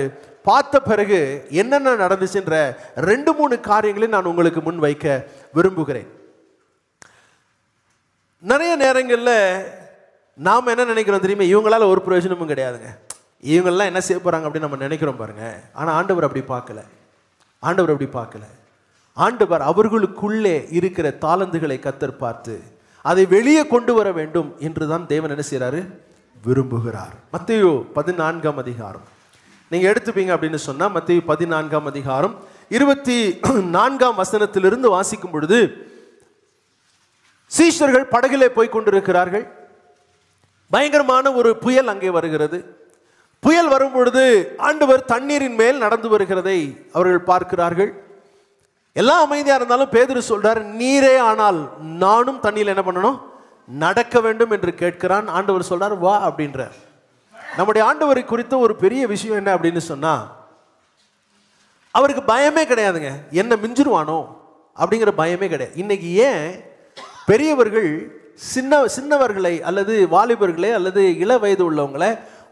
பார்த்த பிறகு என்னென்ன நடந்துச்சுன்ற 2-3 காரியங்களை நான் உங்களுக்கு முன் வைக்க விரும்புகிறேன். நிறைய நேரங்களில் நாம் என்ன நினைக்கிறோம் தெரியுமா, இவங்களால ஒரு பிரயோஜனமும் கிடையாதுங்க, இவங்கெல்லாம் என்ன செய்ய போகிறாங்க அப்படின்னு நம்ம நினைக்கிறோம் பாருங்க. ஆனால் ஆண்டவர் அப்படி பார்க்கல. ஆண்டவர் அப்படி பார்க்கல. ஆண்டவர் அவர்களுக்குள்ளே இருக்கிற தாளந்துகளை கர்த்தர் பார்த்து அதை வெளியே கொண்டு வர வேண்டும் என்றுதான் தேவன் என்ன செய்கிறாரு, விரும்புகிறார். மத்தேயு 14ஆம் அதிகாரம் நீங்கள் எடுத்துப்பீங்க அப்படின்னு சொன்னால், மத்தேயு 14ஆம் அதிகாரம் 24ஆம் வசனத்திலிருந்து வாசிக்கும் பொழுது, சீஷர்கள் படகிலே போய் கொண்டிருக்கிறார்கள். பயங்கரமான ஒரு புயல் அங்கே வருகிறது. புயல் வரும் பொழுது ஆண்டவர் தண்ணீரின் மேல் நடந்து வருகிறதை அவர்கள் பார்க்கிறார்கள். எல்லாம் அமைதியாக இருந்தாலும் பேதுரு சொல்றார், நீரே ஆனால் நானும் தண்ணியில் என்ன பண்ணணும், நடக்க வேண்டும் என்று கேட்கிறான். ஆண்டவர் சொல்றார், வா அப்படின்றார். நம்முடைய ஆண்டவரை குறித்த ஒரு பெரிய விஷயம் என்ன அப்படின்னு சொன்னா, அவருக்கு பயமே கிடையாதுங்க, என்ன மிஞ்சிருவானோ அப்படிங்கிற பயமே கிடையாது. இன்னைக்கு ஏன் பெரியவர்கள் சின்னவர்களை அல்லது வாலிபர்களை அல்லது இள வயது உள்ளவங்களை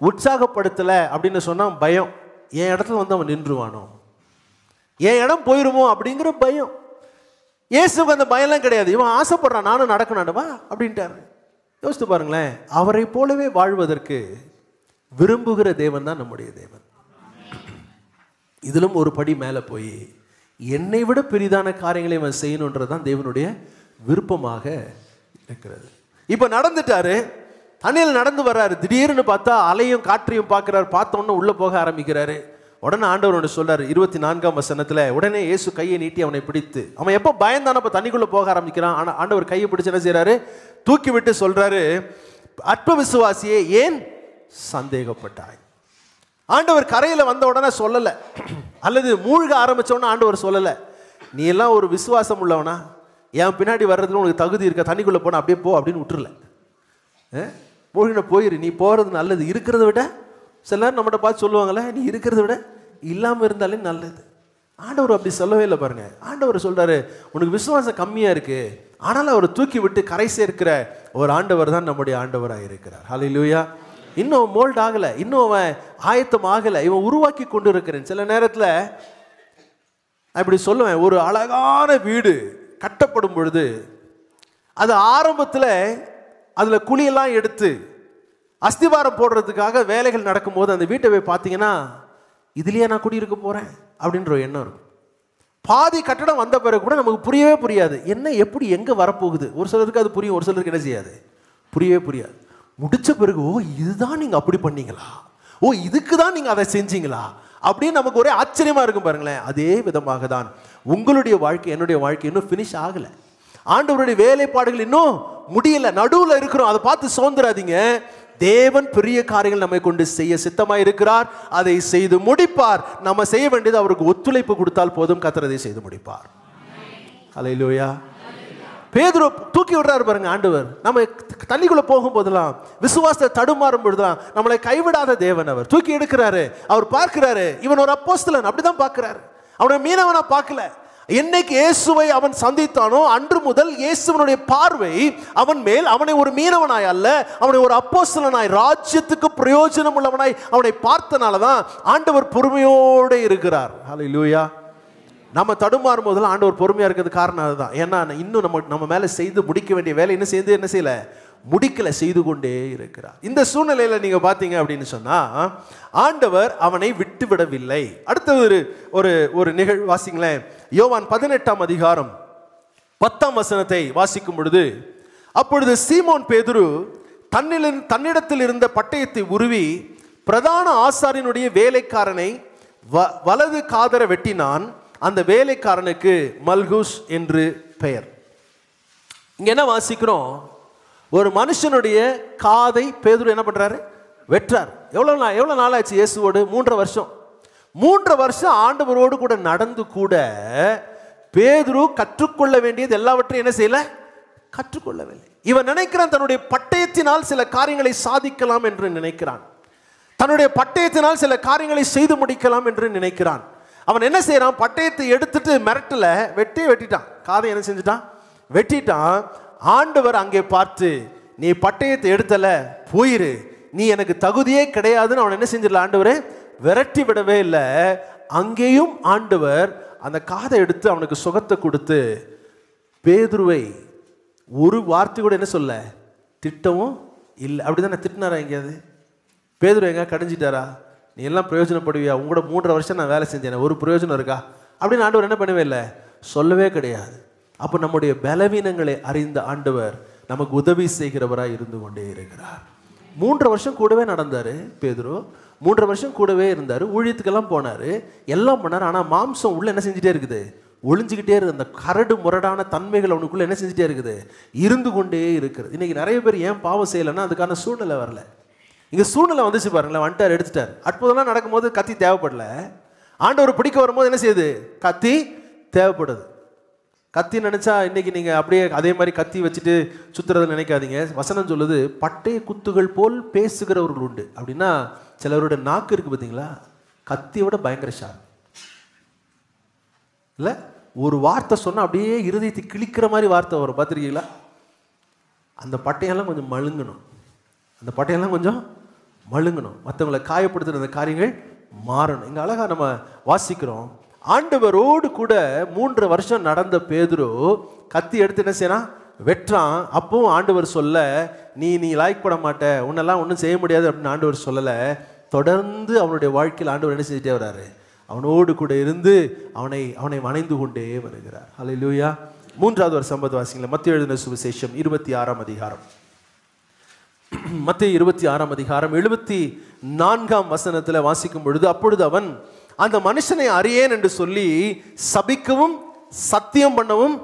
உற்சாகப்படுத்தலை அப்படின்னு சொன்னால் பயம், என் இடத்துல வந்து அவன் நின்றுவானோ, என் இடம் போயிருமோ அப்படிங்கிற பயம். இயேசுக்கு அந்த பயம்லாம் கிடையாது. இவன் ஆசைப்படுறான், நானும் நடக்கணும்வா அப்படின்ட்டாரு. யோசித்து பாருங்களேன், அவரை போலவே வாழ்வதற்கு விரும்புகிற தேவன் தான் நம்முடைய தேவன். இதிலும் ஒரு படி மேலே போய் என்னை விட பெரிதான காரியங்களை இவன் செய்யணுன்றதான் தேவனுடைய விருப்பமாக இருக்கிறது. இப்போ நடந்துட்டாரு, தண்ணியில் நடந்து வர்றாரு. திடீர்னு பார்த்தா அலையும் காற்றையும் பார்க்குறாரு. பார்த்தோன்னே உள்ளே போக ஆரம்பிக்கிறாரு. உடனே ஆண்டவர் ஒன்று சொல்றாரு 24ஆம் வசனத்தில், உடனே இயேசு கையை நீட்டி அவனை பிடித்து, அவன் எப்போ பயந்தானோ அப்போ தண்ணிக்குள்ளே போக ஆரம்பிக்கிறான். ஆனால் ஆண்டவர் கையை பிடிச்சு என்ன செய்கிறாரு, தூக்கி விட்டு சொல்றாரு, அற்ப விசுவாசியே ஏன் சந்தேகப்பட்டாய். ஆண்டவர் கரையில் வந்த உடனே சொல்லலை, அல்லது மூழ்க ஆரம்பித்தோடனே ஆண்டவர் சொல்லலை, நீ எல்லாம் ஒரு விசுவாசம் உள்ளவனா, என் பின்னாடி வர்றதுல உனக்கு தகுதி இருக்க, தண்ணிக்குள்ளே போனால் அப்படியே போ அப்படின்னு விட்டுருல. மூழ்கின போயிரு, நீ போகிறது நல்லது. இருக்கிறத விட சில நேரம் நம்மகிட்ட பார்த்து சொல்லுவாங்களே, நீ இருக்கிறத விட இல்லாமல் இருந்தாலே நல்லது. ஆண்டவர் அப்படி சொல்லவே இல்லை பாருங்க. ஆண்டவர் சொல்றாரு, உனக்கு விசுவாசம் கம்மியாக இருக்கு, ஆனாலும் அவரை தூக்கி விட்டு கரை சேர்க்கிற ஒரு ஆண்டவர் தான் நம்முடைய ஆண்டவராக இருக்கிறார். ஹல்லேலூயா. இன்னும் மோல்ட் ஆகலை, இன்னும் அவன் ஆயத்தம் ஆகலை, இவன் உருவாக்கி கொண்டு இருக்கிறேன். சில நேரத்தில் அப்படி சொல்லுவேன், ஒரு அழகான வீடு கட்டப்படும் பொழுது அது ஆரம்பத்தில் அதில் குழியெல்லாம் எடுத்து அஸ்திவாரம் போடுறதுக்காக வேலைகள் நடக்கும்போது அந்த வீட்டை போய் பார்த்தீங்கன்னா, இதுலேயே நான் குடியிருக்க போகிறேன் அப்படின்ற எண்ணம் இருக்கும். பாதி கட்டடம் வந்த பிறகு கூட நமக்கு புரியவே புரியாது, என்ன எப்படி எங்கே வரப்போகுது. ஒரு சிலருக்கு அது புரியும், ஒரு சிலருக்கு என்ன செய்யாது, புரியவே புரியாது. முடித்த பிறகு, ஓ இதுதான் நீங்கள் அப்படி பண்ணீங்களா, ஓ இதுக்கு தான் நீங்கள் அதை செஞ்சீங்களா அப்படின்னு நமக்கு ஒரே ஆச்சரியமாக இருக்கும் பாருங்களேன். அதே விதமாக தான் உங்களுடைய வாழ்க்கை, என்னுடைய வாழ்க்கை இன்னும் ஃபினிஷ் ஆகலை. ஆண்டவருடைய வேலைப்பாடுகள் இன்னும் முடியல, நடுவில் இருக்கிறோம். அதை பார்த்து சோர்ந்துடாதீங்க. தேவன் பெரிய காரியங்கள் நம்மை கொண்டு செய்ய சித்தமாக இருக்கிறார், அதை செய்து முடிப்பார். நம்ம செய்ய வேண்டியது அவருக்கு ஒத்துழைப்பு கொடுத்தால் போதும், கர்த்தர் அதை செய்து முடிப்பார். ஹல்லேலூயா. பேதுரு தூக்கி விடுறாரு பாருங்க ஆண்டவர். நம்ம தண்ணிக்குள்ள போகும்போதெல்லாம், விசுவாசத்தை தடுமாறும் பொழுதுலாம் நம்மளை கைவிடாத தேவன். அவர் தூக்கி எடுக்கிறாரு. அவர் பார்க்கிறாரு, இவன் ஒரு அப்போஸ்தலன், அப்படிதான் பார்க்கிறாரு. அவனை மீனவனா பார்க்கல. என்னைக்கு இயேசுவை அவன் சந்தித்தானோ அன்று முதல் இயேசுவனுடைய பார்வை அவன் மேல், அவனை ஒரு மீனவனாய் அல்ல, அவனை ஒரு அப்போஸ்தலனாய், ராஜ்யத்துக்கு பிரயோஜனம் உள்ளவனாய் அவனை பார்த்தனாலதான் ஆண்டவர் பொறுமையோடு இருக்கிறார். ஹல்லேலூயா. நம்ம தடுமாறும் போதெல்லாம் ஆண்டவர் பொறுமையா இருக்கிறது காரணம் அதுதான். ஏன்னா இன்னும் நம்ம மேல செய்து முடிக்க வேண்டிய வேலை இன்னும் சேர்ந்து என்ன செய்யல, முடிக்கல, செய்து கொண்டே இருக்கிறார். இந்த சூழ்நிலையில நீங்க பாத்தீங்க அப்படின்னு சொன்னா, ஆண்டவர் அவனை விட்டு விடவில்லை. அடுத்த ஒரு நிகழ்வு வாசிங்களேன். யோவான் 18ஆம் அதிகாரம் 10ஆம் வசனத்தை வாசிக்கும் பொழுது, அப்பொழுது சீமோன் பேதுரு தன்னிடத்தில் இருந்த பட்டயத்தை உருவி பிரதான ஆசாரியனுடைய வேலைக்காரனை வலது காதர வெட்டினான். அந்த வேலைக்காரனுக்கு மல்குஸ் என்று பெயர். இங்க என்ன வாசிக்கிறோம், ஒரு மனுஷனுடைய காதை பேதுரு என்ன பண்றாரு, வெற்றார். எவ்வளவு நாள் ஆச்சு இயேசுவோடு? 3 வருஷம். 3 வருஷம் ஆண்டவரோடு கூட நடந்து கூட பேதுரு கற்றுக்கொள்ள வேண்டியது எல்லாவற்றையும் என்ன செய்யல, கற்றுக்கொள்ளவில்லை. இவன் நினைக்கிறான் தன்னுடைய பட்டயத்தினால் சில காரியங்களை சாதிக்கலாம் என்று நினைக்கிறான். தன்னுடைய பட்டயத்தினால் சில காரியங்களை செய்து முடிக்கலாம் என்று நினைக்கிறான். அவன் என்ன செய்யறான், பட்டயத்தை எடுத்துட்டு மிரட்டல வெட்டிட்டான். காதை என்ன செஞ்சுட்டான், வெட்டிட்டான். ஆண்டவர் அங்கே பார்த்து, நீ பட்டயத்தை எடுத்தல, போயிரு, நீ எனக்கு தகுதியே கிடையாதுன்னு அவன் என்ன செஞ்சிடல ஆண்டவரே விரட்டி விடவே இல்லை. அங்கேயும் ஆண்டவர் அந்த காதை எடுத்து அவனுக்கு சுகத்தை கொடுத்து பேதுருவை ஒரு வார்த்தை கூட என்ன சொல்ல திட்டவும் இல்லை. அப்படிதானே திட்டினாரா எங்கேயாவது? பேதுரு எங்க கடைஞ்சிட்டாரா? நீ எல்லாம் பிரயோஜனப்படுவியா? உங்களோட 3.5 வருஷம் நான் வேலை செஞ்சேன், ஒரு பிரயோஜனம் இருக்கா அப்படின்னு ஆண்டவர் என்ன பண்ணவே இல்லை, சொல்லவே கிடையாது. அப்போ நம்முடைய பலவீனங்களை அறிந்த ஆண்டவர் நமக்கு உதவி செய்கிறவராக இருந்து கொண்டே இருக்கிறார். 3 வருஷம் கூடவே நடந்தார் பேதுரு, 3 வருஷம் கூடவே இருந்தார், ஊழியத்துக்கெல்லாம் போனார், எல்லாம் பண்ணார். ஆனால் மாம்சம் உள்ள என்ன செஞ்சுட்டே இருக்குது, ஒளிஞ்சிக்கிட்டே இருக்குது. அந்த கரடு முரடான தன்மைகள் அவனுக்குள்ள என்ன செஞ்சுட்டே இருக்குது, இருந்து கொண்டே இருக்கிறது. இன்னைக்கு நிறைய பேர் ஏன் பாவம் செய்யலைன்னா அதுக்கான சூழ்நிலை வரல. இங்கே சூழ்நிலை வந்துச்சு பாருங்களேன், வந்துட்டார், எடுத்துட்டார். அற்புதம்லாம் நடக்கும்போது கத்தி தேவைப்படல. ஆண்டவர் பிடிக்க வரும்போது என்ன செய்யுது, கத்தி தேவைப்படுது. கத்தி நினைச்சா இன்னைக்கு நீங்க அப்படியே அதே மாதிரி கத்தி வச்சுட்டு சுத்துறதை நினைக்காதீங்க. வசனம் சொல்லுது, பட்டய குத்துகள் போல் பேசுகிறவர்கள் உண்டு. அப்படின்னா சிலருடைய நாக்கு இருக்கு பார்த்தீங்களா, கத்தியோட பயங்கர ஷார்ப் இல்லை. ஒரு வார்த்தை சொன்னால் அப்படியே இருதயத்தை கிழிக்கிற மாதிரி வார்த்தை வரும், பார்த்துருக்கீங்களா? அந்த பட்டையெல்லாம் கொஞ்சம் மழுங்கணும், அந்த பட்டையெல்லாம் கொஞ்சம் மழுங்கணும், மற்றவங்களை காயப்படுத்துகிற அந்த காரியங்கள் மாறணும். இங்கே அழகாக நம்ம வாசிக்கிறோம், ஆண்டவரோடு கூட 3 வருஷம் நடந்த பேதுரு கத்தி எடுத்து என்ன செய்யறான், வெட்டுறான். அப்பவும் ஆண்டவர் சொல்ல, நீ லாய்க்கப்பட மாட்ட, உன்னெல்லாம் ஒன்றும் செய்ய முடியாது அப்படின்னு ஆண்டவர் சொல்லலை. தொடர்ந்து அவனுடைய வாழ்க்கையில் ஆண்டவர் என்ன செஞ்சுட்டே வர்றாரு, அவனோடு கூட இருந்து அவனை வணைந்து கொண்டே வருகிறார். ஹல்லேலூயா. 3வது ஒரு சம்பவத்தை வாசிங்களேன். மத்தேயு எழுதின சுவிசேஷம் 26ஆம் அதிகாரம். மத்தேயு 26ஆம் அதிகாரம் 74ஆம் வசனத்தில் வாசிக்கும் பொழுது, அப்பொழுது அவன் அந்த மனுஷனை அறியேன் என்று சொல்லி சபிக்கவும் சத்தியம் பண்ணவும்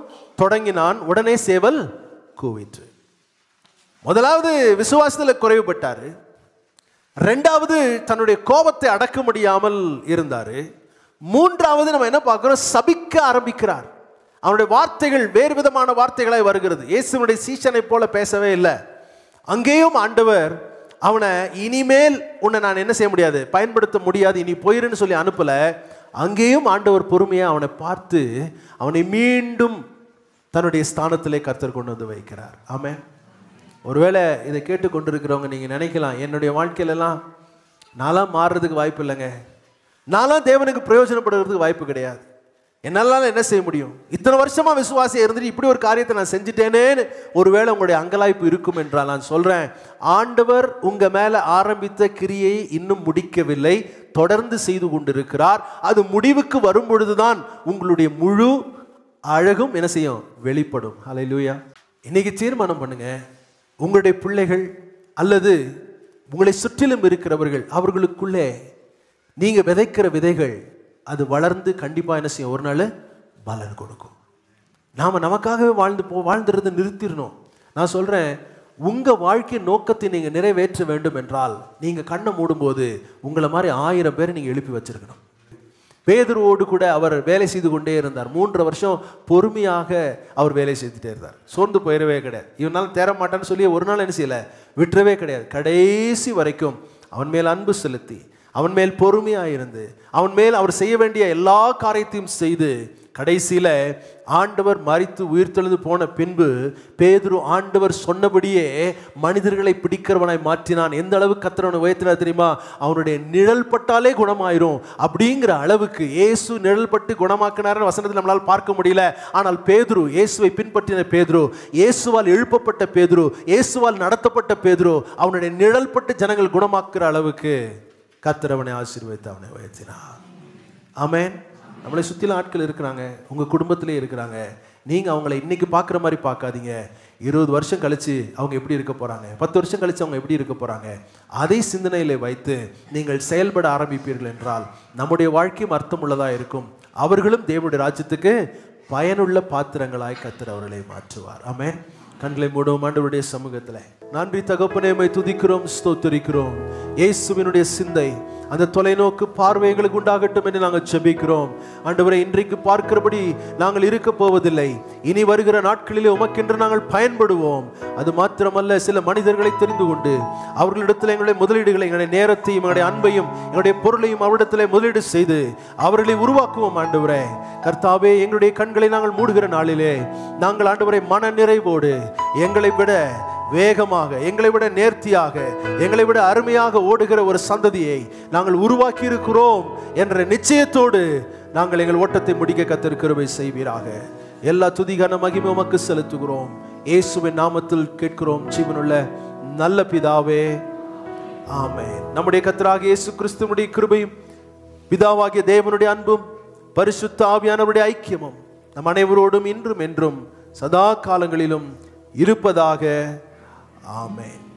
தொடங்கினான். உடனே சேவல் கூவிற்று. முதலாவது விசுவாசத்தில் குறைவுபட்டாரு, 2வது தன்னுடைய கோபத்தை அடக்க முடியாமல் இருந்தாரு, 3வது நம்ம என்ன பார்க்கிறோம், சபிக்க ஆரம்பிக்கிறார். அவனுடைய வார்த்தைகள் வேறு விதமான வார்த்தைகளாய் வருகிறது. இயேசுனுடைய சீஷனை போல பேசவே இல்லை. அங்கேயும் ஆண்டவர் அவனை இனிமேல் உன்னை நான் என்ன செய்ய முடியாது, பயன்படுத்த முடியாது, இனி போயிருன்னு சொல்லி அனுப்பல. அங்கேயும் ஆண்டவர் பொறுமையா அவனை பார்த்து அவனை மீண்டும் தன்னுடைய ஸ்தானத்திலே கர்த்தர் கொண்டு வந்து வைக்கிறார். ஆமென். ஒருவேளை இதை கேட்டுக்கொண்டிருக்கிறவங்க நீங்க நினைக்கலாம், என்னுடைய வாழ்க்கையிலலாம் நான்லாம் மாறுறதுக்கு வாய்ப்பு இல்லைங்க, நான்லாம் தேவனுக்கு பிரயோஜனப்படுறதுக்கு வாய்ப்பு கிடையாது, என்னால என்ன செய்ய முடியும், இத்தனை வருஷமா விசுவாசியா இருந்துட்டு இப்படி ஒரு காரியத்தை நான் செஞ்சுட்டேனேன்னு ஒருவேளை உங்களுடைய அங்கலாய்ப்பு இருக்கும் என்றால் நான் சொல்றேன், ஆண்டவர் உங்க மேல ஆரம்பித்த கிரியை இன்னும் முடிக்கவில்லை, தொடர்ந்து செய்து கொண்டிருக்கிறார். அது முடிவுக்கு வரும் பொழுதுதான் உங்களுடைய முழு அழகும் என்ன செய்யும், வெளிப்படும். ஹல்லேலூயா. இன்னைக்கு தீர்மானம் பண்ணுங்க, உங்களுடைய பிள்ளைகள் அல்லது உங்களை சுற்றிலும் இருக்கிறவர்கள், அவர்களுக்குள்ளே நீங்க விதைக்கிற விதைகள் அது வளர்ந்து கண்டிப்பா என்ன செய்யும், ஒரு நாள் பலன் கொடுக்கும். நாம நமக்காகவே வாழ்ந்துறது நிறுத்திடணும். நான் சொல்றேன், உங்க வாழ்க்கை நோக்கத்தை நீங்க நிறைவேற்ற வேண்டும் என்றால் நீங்க கண்ணை மூடும்போது உங்களை மாதிரி 1000 பேரை நீங்க எழுப்பி வச்சிருக்கணும். பேதுருவோடு கூட அவர் வேலை செய்து கொண்டே இருந்தார். 3 வருஷம் பொறுமையாக அவர் வேலை செய்துட்டே இருந்தார். சோர்ந்து போயிடவே கிடையாது. இவனால் தேர மாட்டான்னு சொல்லி ஒரு நாள் என்ன செய்யல, விட்டுறவே கிடையாது. கடைசி வரைக்கும் அவன் மேல் அன்பு செலுத்தி, அவன் மேல் பொறுமையாக இருந்து, அவன் மேல் அவர் செய்ய வேண்டிய எல்லா காரியத்தையும் செய்து, கடைசியில ஆண்டவர் மரித்து உயிர்த்தெழுந்து போன பின்பு பேதுரு ஆண்டவர் சொன்னபடியே மனிதர்களை பிடிக்கிறவனாய் மாற்றினான். எந்த அளவுக்கு கர்த்தர் உயர்த்தினார் தெரியுமா, அவனுடைய நிழல் பட்டாலே குணமாயிரும் அப்படிங்கிற அளவுக்கு இயேசு நிழல் பட்டு குணமாக்கினார் வசனத்தில் நம்மளால் பார்க்க முடியல. ஆனால் பேதுரு, இயேசுவை பின்பற்றின பேதுரு, இயேசுவால் எழுப்பப்பட்ட பேதுரு, இயேசுவால் நடத்தப்பட்ட பேதுரு, அவனுடைய நிழல் பட்டு ஜனங்கள் குணமாக்குற அளவுக்கு கர்த்தர் அவனை ஆசீர்வதித்து அவனை உயர்த்தினார். ஆமென். நம்மளை சுற்றிலும் ஆட்கள் இருக்கிறாங்க, உங்கள் குடும்பத்திலே இருக்கிறாங்க. நீங்கள் அவங்கள இன்னைக்கு பார்க்குற மாதிரி பார்க்காதீங்க. 20 வருஷம் கழித்து அவங்க எப்படி இருக்க போகிறாங்க, 10 வருஷம் கழித்து அவங்க எப்படி இருக்க போகிறாங்க, அதை சிந்தனையில் வைத்து நீங்கள் செயல்பட ஆரம்பிப்பீர்கள் என்றால் நம்முடைய வாழ்க்கையும் அர்த்தமுள்ளதாக இருக்கும். அவர்களும் தேவனுடைய ராஜ்யத்துக்கு பயனுள்ள பாத்திரங்களாய் கர்த்தர் அவர்களை மாற்றுவார். ஆமென். கண்களை மூடும். ஆண்டவருடைய சமூகத்தில் நன்றி தகப்பனே, உம்மை துதிக்கிறோம், ஸ்தோத்திரிக்கிறோம். இயேசுவினுடைய சிந்தை அந்த தொலைநோக்கு பார்வை எங்களுக்கு உண்டாகட்டும் என்று நாங்கள் ஜெபிக்கிறோம். ஆண்டவரே, இன்றைக்கு பார்க்கிறபடி நாங்கள் இருக்க போவதில்லை, இனி வருகிற நாட்களிலே உமக்கென்று நாங்கள் பயன்படுவோம். அது மாத்திரமல்ல, சில மனிதர்களை தெரிந்து கொண்டு அவர்களிடத்தில் எங்களுடைய முதலீடுகளை, எங்களுடைய நேரத்தையும், எங்களுடைய அன்பையும், எங்களுடைய பொருளையும் அவரிடத்திலே முதலீடு செய்து அவர்களை உருவாக்குவோம். ஆண்டவரே கர்த்தாவே, எங்களுடைய கண்களை நாங்கள் மூடுகிற நாளிலே நாங்கள் ஆண்டவரை மன நிறைவோடு, எங்களை விட வேகமாக, எங்களை விட நேர்த்தியாக, எங்களை விட அருமையாக ஓடுகிற ஒரு சந்ததியை நாங்கள் உருவாக்கி இருக்கிறோம் என்ற நிச்சயத்தோடு நாங்கள் எங்கள் ஓட்டத்தை முடிக்க கர்த்தர் கிருபை செய்வீராக. எல்லா துதிகான மகிமை உமக்கு செலுத்துகிறோம். இயேசுவின் நாமத்தில் கேட்கிறோம் ஜீவனுள்ள நல்ல பிதாவே, ஆமென். நம்முடைய கர்த்தராகிய இயேசு கிறிஸ்துவினுடைய கிருபையும் பிதாவாகிய தேவனுடைய அன்பும் பரிசுத்த ஆவியானவருடைய ஐக்கியமும் நம் அனைவரோடும் இன்றும் என்றும் சதா காலங்களிலும் இருப்பதாக. ஆமென்.